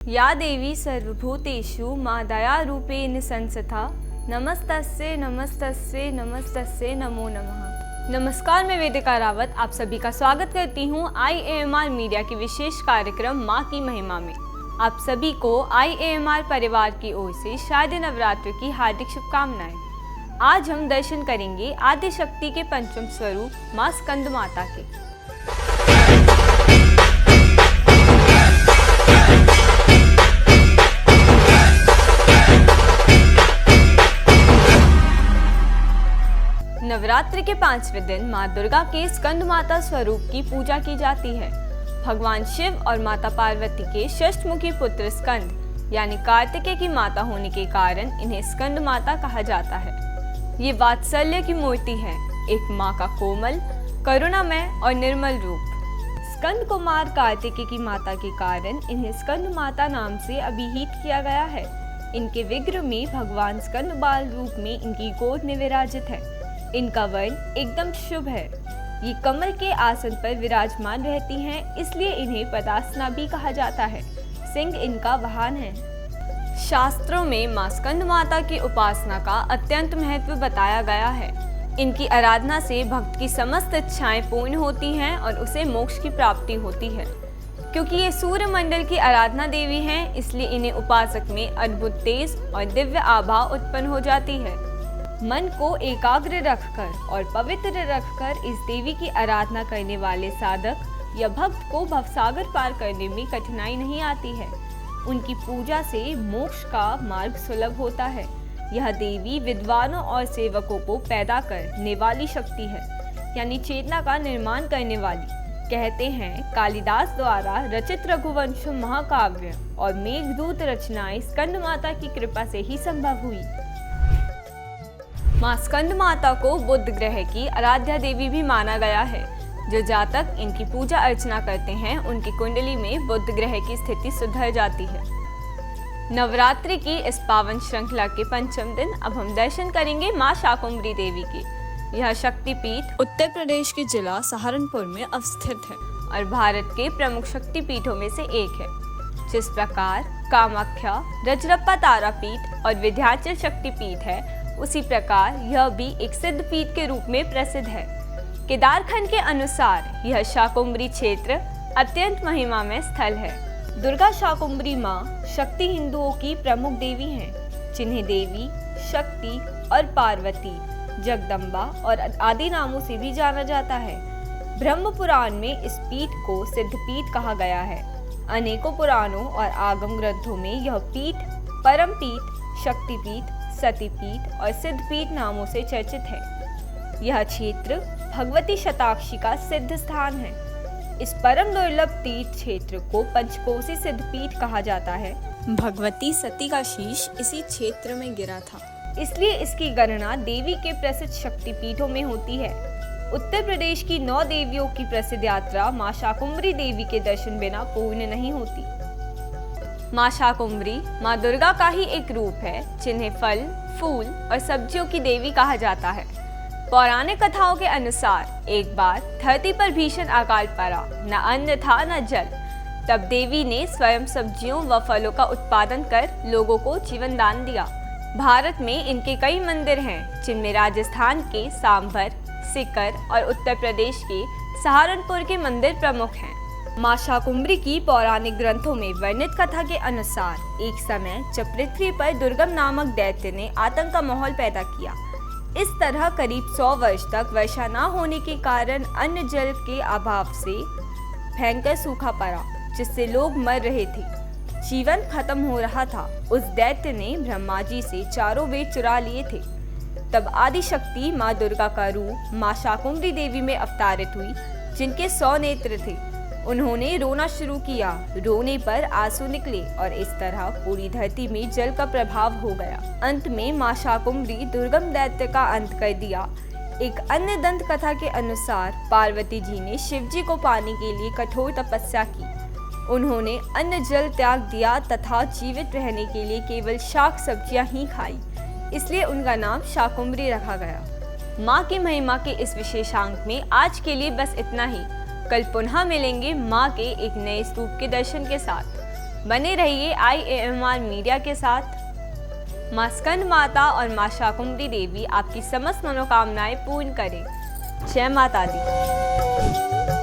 या देवी सर्वभूतेषु मा दयारूपेण संस्थिता नमस्तस्यै नमस्तस्यै नमस्तस्यै नमो नमः। नमस्कार, मैं वेदिका रावत आप सभी का स्वागत करती हूँ IAMR मीडिया के विशेष कार्यक्रम माँ की महिमा में। आप सभी को IAMR परिवार की ओर से शारदीय नवरात्र की हार्दिक शुभकामनाएं। आज हम दर्शन करेंगे आदि शक्ति के पंचम स्वरूप माँ स्कंद माता के। नवरात्रि के 5वें दिन माँ दुर्गा के स्कंद माता स्वरूप की पूजा की जाती है। भगवान शिव और माता पार्वती के षष्ठमुखी पुत्र स्कंद यानी कार्तिकेय की माता होने के कारण इन्हें स्कंद माता कहा जाता है। ये वात्सल्य की मूर्ति है, एक माँ का कोमल, करुणामय और निर्मल रूप। स्कंद कुमार कार्तिकेय की माता के कारण इन्हें स्कंद माता नाम से अभिहित किया गया है। इनके विग्रह में भगवान स्कंद बाल रूप में इनकी गोद में विराजित है। इनका वर्ण एकदम शुभ है। ये कमल के आसन पर विराजमान रहती हैं, इसलिए इन्हें पदासना भी कहा जाता है। सिंह इनका वाहन है। शास्त्रों में माँ स्कंद माता की उपासना का अत्यंत महत्व बताया गया है। इनकी आराधना से भक्त की समस्त इच्छाएं पूर्ण होती हैं और उसे मोक्ष की प्राप्ति होती है। क्योंकि ये सूर्य मंडल की आराधना देवी हैं, इसलिए इन्हें उपासक में अद्भुत तेज और दिव्य आभा उत्पन्न हो जाती है। मन को एकाग्र रखकर और पवित्र रखकर इस देवी की आराधना करने वाले साधक या भक्त को भवसागर पार करने में कठिनाई नहीं आती है। उनकी पूजा से मोक्ष का मार्ग सुलभ होता है। यह देवी विद्वानों और सेवकों को पैदा करने वाली शक्ति है, यानी चेतना का निर्माण करने वाली। कहते हैं कालिदास द्वारा रचित रघुवंश महाकाव्य और मेघदूत रचनाएं स्कंद माता की कृपा से ही संभव हुई। माँ स्कंद माता को बुध ग्रह की आराध्या देवी भी माना गया है। जो जातक इनकी पूजा अर्चना करते हैं उनकी कुंडली में बुध ग्रह की स्थिति सुधर जाती है। नवरात्रि की इस पावन श्रृंखला के पंचम दिन अब हम दर्शन करेंगे माँ शाकुंभरी देवी की। यह शक्तिपीठ उत्तर प्रदेश के जिला सहारनपुर में अवस्थित है और भारत के प्रमुख शक्तिपीठों में से एक है। जिस प्रकार कामाख्या, रजरप्पा तारापीठ और विंध्याचल शक्तिपीठ है, उसी प्रकार यह भी एक सिद्ध पीठ के रूप में प्रसिद्ध है। केदारखंड के अनुसार यह शाकुंभरी क्षेत्र अत्यंत महिमामय स्थल है। दुर्गा शाकुंभरी माँ शक्ति हिंदुओं की प्रमुख देवी हैं, जिन्हें देवी, शक्ति और पार्वती, जगदम्बा और आदि नामों से भी जाना जाता है। ब्रह्म पुराण में इस पीठ को सिद्ध पीठ कहा गया है। अनेकों पुराणों और आगम ग्रंथों में यह पीठ परम पीठ, शक्तिपीठ, सतीपीठ और सिद्धपीठ नामों से चर्चित है। यह क्षेत्र भगवती शताक्षी का सिद्ध स्थान है। इस परम दुर्लभ तीर्थ क्षेत्र को पंचकोसी सिद्धपीठ कहा जाता है। भगवती सती का शीश इसी क्षेत्र में गिरा था, इसलिए इसकी गणना देवी के प्रसिद्ध शक्तिपीठों में होती है। उत्तर प्रदेश की 9 देवियों की प्रसिद्ध यात्रा माँ शाकुंभरी देवी के दर्शन बिना पूर्ण नहीं होती। माँ शाकुंभरी माँ दुर्गा का ही एक रूप है, जिन्हें फल, फूल और सब्जियों की देवी कहा जाता है। पौराणिक कथाओं के अनुसार एक बार धरती पर भीषण अकाल पड़ा, न अन्न था न जल। तब देवी ने स्वयं सब्जियों व फलों का उत्पादन कर लोगों को जीवन दान दिया। भारत में इनके कई मंदिर हैं, जिनमें राजस्थान के सांभर, सीकर और उत्तर प्रदेश के सहारनपुर के मंदिर प्रमुख हैं। माँ शाकुंभरी की पौराणिक ग्रंथों में वर्णित कथा के अनुसार एक समय जब पृथ्वी पर दुर्गम नामक दैत्य ने आतंक का माहौल पैदा किया। इस तरह करीब 100 वर्ष तक वर्षा न होने के कारण अन्न जल के अभाव से भयंकर सूखा पड़ा, जिससे लोग मर रहे थे। जीवन खत्म हो रहा था। उस दैत्य ने ब्रह्मा जी से चारों वेद चुरा लिए थे। तब आदि शक्ति माँ दुर्गा का रूप माँ शाकुंभरी देवी में अवतारित हुई, जिनके 100 नेत्र थे। उन्होंने रोना शुरू किया। रोने पर आंसू निकले और इस तरह पूरी धरती में जल का प्रभाव हो गया। अंत में माँ शाकुंभरी दुर्गम दैत्य का अंत कर दिया। एक अन्य दंत कथा के अनुसार पार्वती जी ने शिव जी को पाने के लिए कठोर तपस्या की। उन्होंने अन्न जल त्याग दिया तथा जीवित रहने के लिए केवल शाक सब्जियां ही खाई, इसलिए उनका नाम शाकुंभरी रखा गया। माँ की महिमा के इस विशेषांक में आज के लिए बस इतना ही। कल पुनः मिलेंगे माँ के एक नए स्वरूप के दर्शन के साथ। बने रहिए IAMR मीडिया के साथ। मां स्कंद माता और मां शाकुंभरी देवी आपकी समस्त मनोकामनाएं पूर्ण करें। जय माता दी।